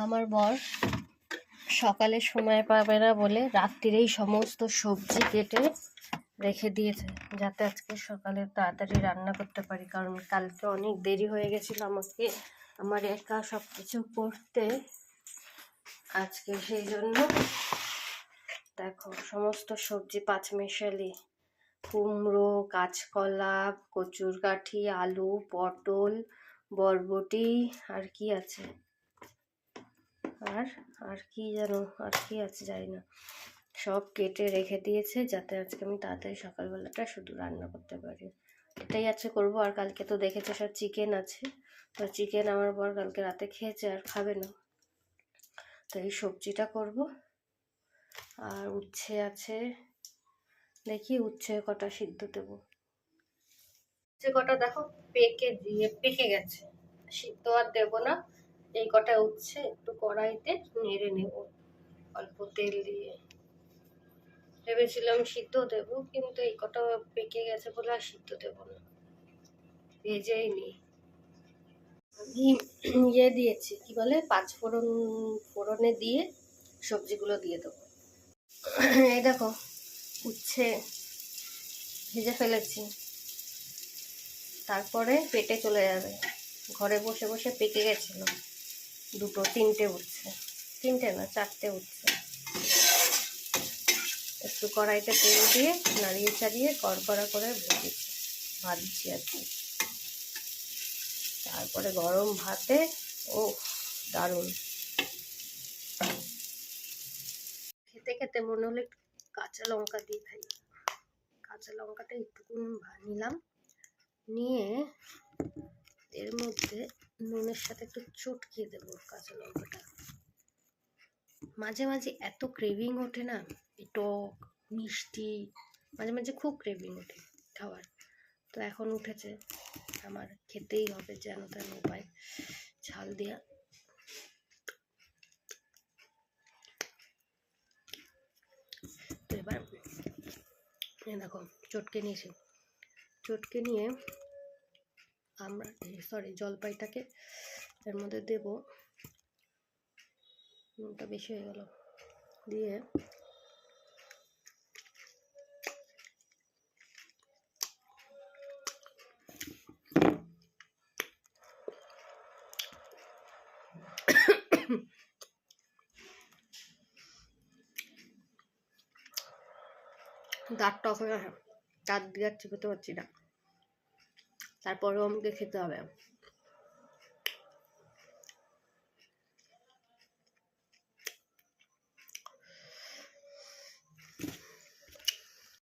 আমার বর সকালে সময় পাবে না বলে রাত্রিরেই সমস্ত সবজি কেটে রেখে দিয়েছে, যাতে আজকে সকালে তাড়াতাড়ি রান্না করতে পারি। কারণ কালকে অনেক দেরি হয়ে গেছিলো আমাকে আমার একা সব কিছু করতে। আজকে সেই জন্য দেখো সমস্ত সবজি পাঁচমেশালি, কুমড়ো, কাঁচকলা, কচুরকাঠি, আলু, পটল, বরবটি, আর কি আছে, আর কি যেন আর কি আছে জানি না, সব কেটে রেখে দিয়েছে যাতে আজকে আমি তাড়াতাড়ি সকালবেলাটা শুধু রান্না করতে পারি। এটাই আজকে করব। আর কালকে তো দেখেছো সব চিকেন আছে, তো চিকেন আমার বর কালকে রাতে খেয়েছে, আর খাবে না, তো এই সবজিটা করব। আর উচ্ছে আছে, দেখি উচ্ছে কটা সিদ্ধ দেবো। উচ্ছে কটা দেখো পেকে গেছে, সিদ্ধ আর দেবো না। এই কটা উচ্ছে একটু কড়াইতে নেড়ে নেব অল্প তেল দিয়ে। ভেবেছিলাম সিদ্ধ দেবো, কিন্তু এই কটা পেকে গেছে বলে আর সিদ্ধ দেবো না, ভেজেই নি। আমি দিয়েছি কি বলে, ফোড়নে দিয়ে সবজিগুলো দিয়ে দেবো। এই দেখো উচ্ছে ভেজে ফেলেছি, তারপরে পেটে চলে যাবে। ঘরে বসে বসে পেকে গেছিল, তিনটে উচ্ছে, তিনটে না চারটে উচ্ছে। একটু কড়াইতে তেল দিয়ে নাড়িয়ে চাড়িয়ে কড়কড়া করে ভাজছি আর কি। তারপরে গরম ভাতে ও দারুণ, খেতে খেতে মনে হলে কাঁচা লঙ্কা দিয়ে খাই। কাঁচা লঙ্কাটা একটুকুন নিলাম, নিয়ে এর মধ্যে নুনের সাথে একটু চটকিয়ে দেবো কাঁচা লঙ্কাটা। মাঝে মাঝে এত ক্রেভিং ওঠে না, টক মিষ্টি, মাঝে মাঝে খুব ক্রেভিং ওঠে খাবার। তো এখন উঠেছে, আমার খেতেই হবে যেন তেন উপায়, ঝাল দিয়া। তো এবার দেখো চটকে নিয়েছি, চটকে নিয়ে আমরা জলপাইটাকে এর মধ্যে দেব। নুনটা বেশি হয়ে গেল, দিয়ে দাঁত টক হয়ে গেছে, দাঁত দিয়ে চিবোতে পারছি না, তারপরেও আমাকে খেতে হবে।